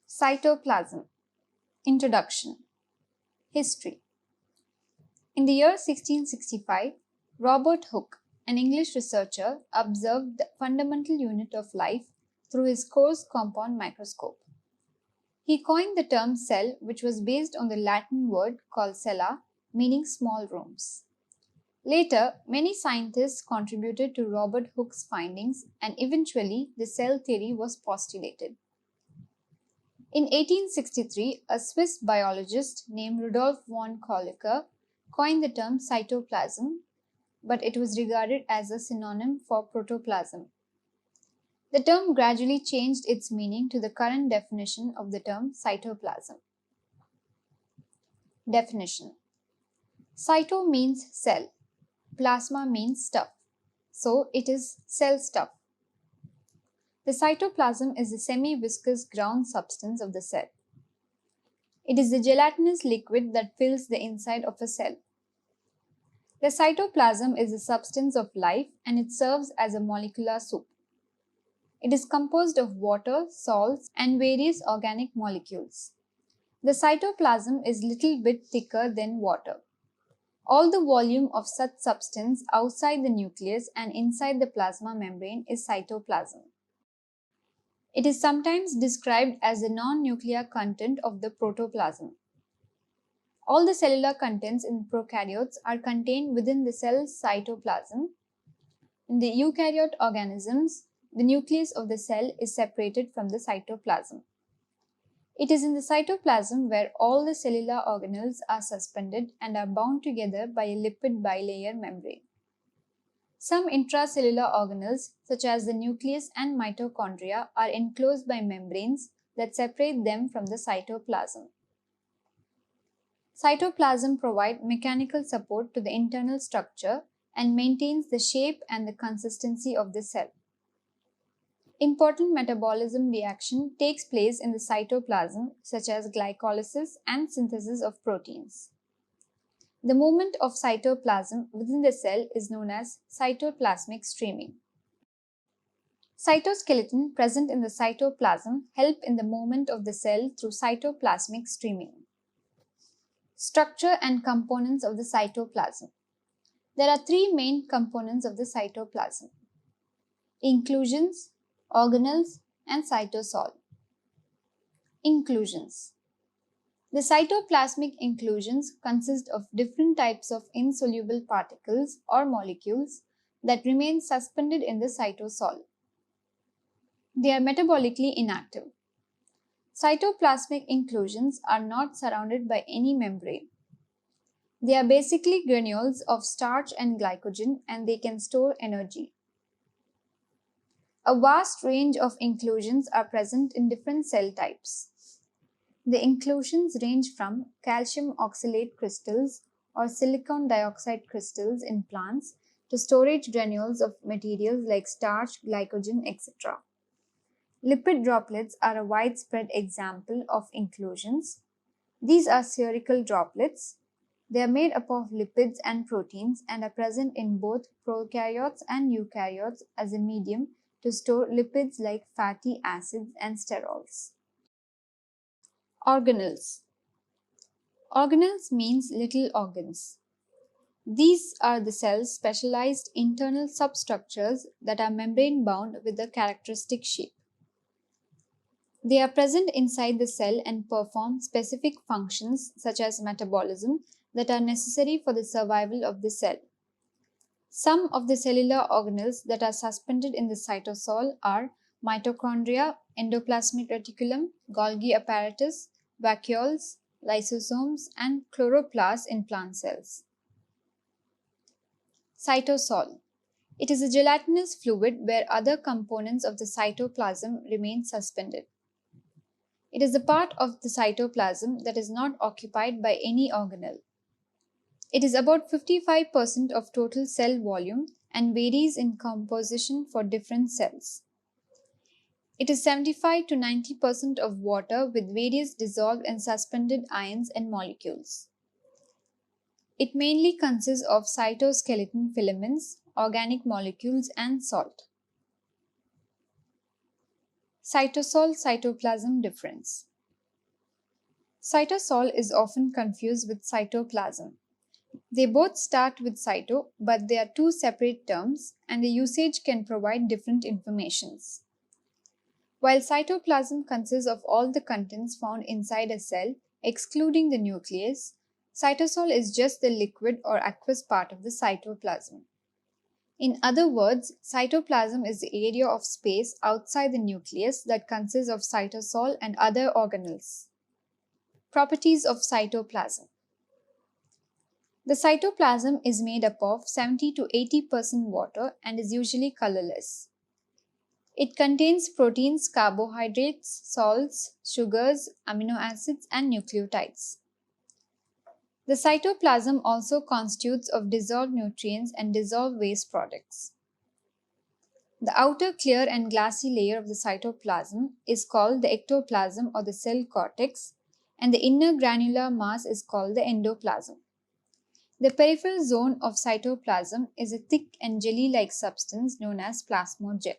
Cytoplasm. Introduction. History. In the year 1665, Robert Hooke, an English researcher, observed the fundamental unit of life through his coarse compound microscope. He coined the term cell, which was based on the Latin word called cella, meaning small rooms. Later, many scientists contributed to Robert Hooke's findings, and eventually the cell theory was postulated. In 1863, a Swiss biologist named Rudolf von Kolliker coined the term cytoplasm, but it was regarded as a synonym for protoplasm. The term gradually changed its meaning to the current definition of the term cytoplasm. Definition. Cyto means cell, plasma means stuff, so it is cell stuff. The cytoplasm is the semi-viscous ground substance of the cell. It is the gelatinous liquid that fills the inside of a cell. The cytoplasm is the substance of life and it serves as a molecular soup. It is composed of water, salts, and various organic molecules. The cytoplasm is little bit thicker than water. All the volume of such substance outside the nucleus and inside the plasma membrane is cytoplasm. It is sometimes described as the non-nuclear content of the protoplasm. All the cellular contents in prokaryotes are contained within the cell's cytoplasm. In the eukaryote organisms, the nucleus of the cell is separated from the cytoplasm. It is in the cytoplasm where all the cellular organelles are suspended and are bound together by a lipid bilayer membrane. Some intracellular organelles, such as the nucleus and mitochondria, are enclosed by membranes that separate them from the cytoplasm. Cytoplasm provides mechanical support to the internal structure and maintains the shape and the consistency of the cell. Important metabolism reaction takes place in the cytoplasm, such as glycolysis and synthesis of proteins. The movement of cytoplasm within the cell is known as cytoplasmic streaming. Cytoskeleton present in the cytoplasm help in the movement of the cell through cytoplasmic streaming. Structure and components of the cytoplasm. There are three main components of the cytoplasm: inclusions, organelles, and cytosol. Inclusions. The cytoplasmic inclusions consist of different types of insoluble particles or molecules that remain suspended in the cytosol. They are metabolically inactive. Cytoplasmic inclusions are not surrounded by any membrane. They are basically granules of starch and glycogen, and they can store energy. A vast range of inclusions are present in different cell types. The inclusions range from calcium oxalate crystals or silicon dioxide crystals in plants to storage granules of materials like starch, glycogen, etc. Lipid droplets are a widespread example of inclusions. These are spherical droplets. They are made up of lipids and proteins and are present in both prokaryotes and eukaryotes as a medium to store lipids like fatty acids and sterols. Organelles. Organelles means little organs. These are the cell's specialized internal substructures that are membrane bound with a characteristic shape. They are present inside the cell and perform specific functions such as metabolism that are necessary for the survival of the cell. Some of the cellular organelles that are suspended in the cytosol are mitochondria, endoplasmic reticulum, Golgi apparatus, vacuoles, lysosomes, and chloroplasts in plant cells. Cytosol. It is a gelatinous fluid where other components of the cytoplasm remain suspended. It is the part of the cytoplasm that is not occupied by any organelle. It is about 55% of total cell volume and varies in composition for different cells. It is 75 to 90% of water with various dissolved and suspended ions and molecules. It mainly consists of cytoskeleton filaments, organic molecules, and salt. Cytosol-cytoplasm difference. Cytosol is often confused with cytoplasm. They both start with cyto, but they are two separate terms and the usage can provide different informations. While cytoplasm consists of all the contents found inside a cell, excluding the nucleus, cytosol is just the liquid or aqueous part of the cytoplasm. In other words, cytoplasm is the area of space outside the nucleus that consists of cytosol and other organelles. Properties of cytoplasm. The cytoplasm is made up of 70 to 80% water and is usually colorless. It contains proteins, carbohydrates, salts, sugars, amino acids, and nucleotides. The cytoplasm also constitutes of dissolved nutrients and dissolved waste products. The outer clear and glassy layer of the cytoplasm is called the ectoplasm or the cell cortex, and the inner granular mass is called the endoplasm. The peripheral zone of cytoplasm is a thick and jelly-like substance known as plasmogel.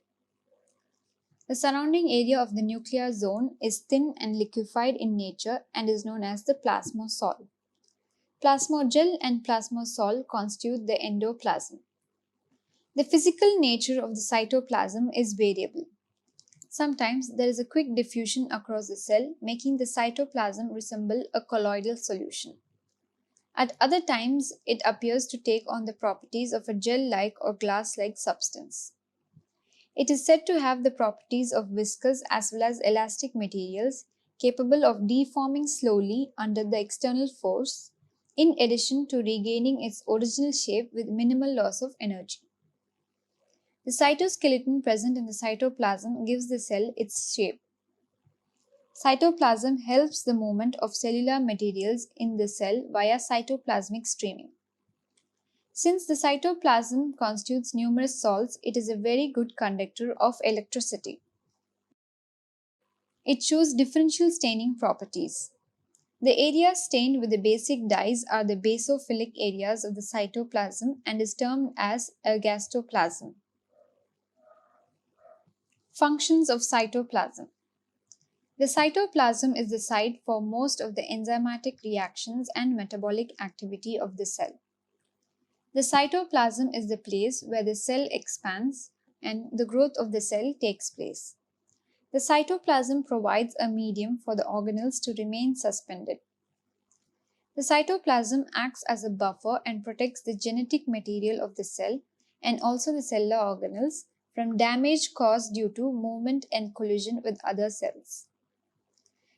The surrounding area of the nuclear zone is thin and liquefied in nature and is known as the plasmosol. Plasmogel and plasmosol constitute the endoplasm. The physical nature of the cytoplasm is variable. Sometimes there is a quick diffusion across the cell, making the cytoplasm resemble a colloidal solution. At other times, it appears to take on the properties of a gel-like or glass-like substance. It is said to have the properties of viscous as well as elastic materials, capable of deforming slowly under the external force, in addition to regaining its original shape with minimal loss of energy. The cytoskeleton present in the cytoplasm gives the cell its shape. Cytoplasm helps the movement of cellular materials in the cell via cytoplasmic streaming. Since the cytoplasm constitutes numerous salts, it is a very good conductor of electricity. It shows differential staining properties. The areas stained with the basic dyes are the basophilic areas of the cytoplasm and is termed as ergastoplasm. Functions of cytoplasm. The cytoplasm is the site for most of the enzymatic reactions and metabolic activity of the cell. The cytoplasm is the place where the cell expands and the growth of the cell takes place. The cytoplasm provides a medium for the organelles to remain suspended. The cytoplasm acts as a buffer and protects the genetic material of the cell and also the cellular organelles from damage caused due to movement and collision with other cells.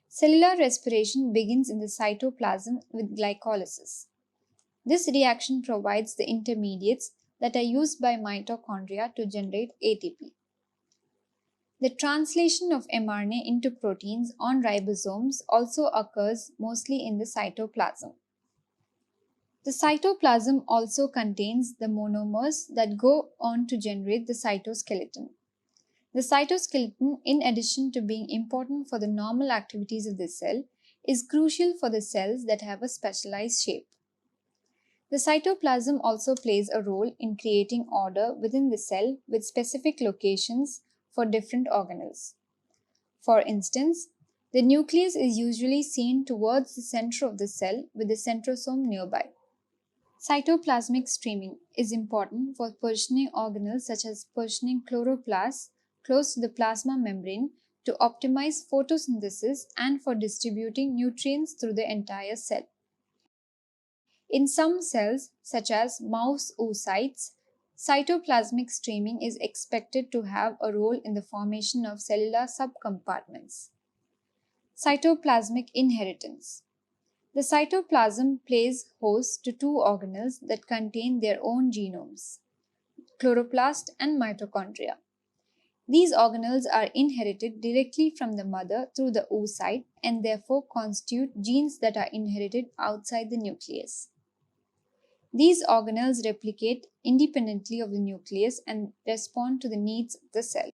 Cellular respiration begins in the cytoplasm with glycolysis. This reaction provides the intermediates that are used by mitochondria to generate ATP. The translation of mRNA into proteins on ribosomes also occurs mostly in the cytoplasm. The cytoplasm also contains the monomers that go on to generate the cytoskeleton. The cytoskeleton, in addition to being important for the normal activities of the cell, is crucial for the cells that have a specialized shape. The cytoplasm also plays a role in creating order within the cell with specific locations for different organelles. For instance, the nucleus is usually seen towards the center of the cell with the centrosome nearby. Cytoplasmic streaming is important for positioning organelles such as positioning chloroplasts close to the plasma membrane to optimize photosynthesis and for distributing nutrients through the entire cell. In some cells, such as mouse oocytes, cytoplasmic streaming is expected to have a role in the formation of cellular subcompartments. Cytoplasmic inheritance. The cytoplasm plays host to two organelles that contain their own genomes, chloroplast and mitochondria. These organelles are inherited directly from the mother through the oocyte and therefore constitute genes that are inherited outside the nucleus. These organelles replicate independently of the nucleus and respond to the needs of the cell.